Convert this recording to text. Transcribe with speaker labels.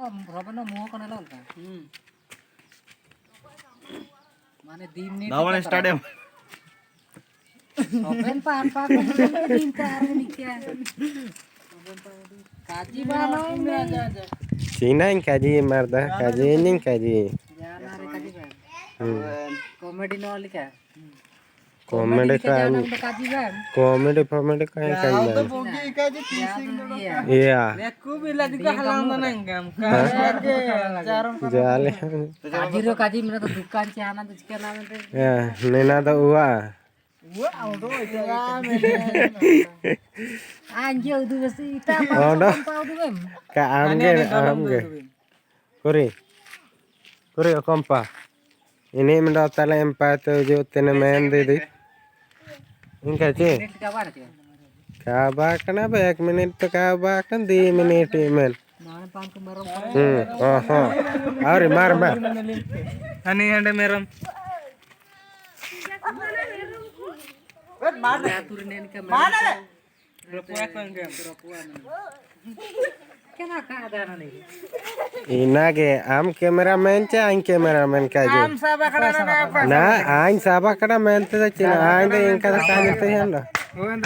Speaker 1: Robin no muha kona lol ka. Mane din ni.
Speaker 2: धावण stadium
Speaker 1: Robin pan pa ko din ka aru nikya. Kaji bana ini.
Speaker 3: Cina yang kaji marda kaji ini kaji.
Speaker 1: Jana re kaji ba. Comedy no lika.
Speaker 3: Comedy
Speaker 1: jana
Speaker 3: kan
Speaker 1: udah kaji ba.
Speaker 3: comedy kan kaji. Iya.
Speaker 4: Aku bila juga halang nanggam.
Speaker 3: Jale.
Speaker 1: Kaji ro kaji mana tuh dukan cihana tuh cikan namen tuh.
Speaker 3: Ya, nena tuh uwa.
Speaker 1: Anjir tuh besi ita
Speaker 3: Oh, dah.
Speaker 1: pau tuh em.
Speaker 3: Ka amge. Kuri kompa. Ini mendapat tala empat tujuh tene main didi. Ini kaji.
Speaker 1: Ini kabar tuh.
Speaker 3: Kaba kenapa 1 menit tuh kaba kan di menit men.
Speaker 1: Mana pan kemarau.
Speaker 3: Auri mar.
Speaker 4: Ani ande meram.
Speaker 1: Turunin ke mana?
Speaker 4: Rapua kanggam.
Speaker 1: Kenapa ada nih?
Speaker 3: Inage am cameraman cha ain cameraman kaji.
Speaker 4: Am sabah kana apa?
Speaker 3: Na ain sabah kada men tuh cina ain deh yang kada kami tuh ya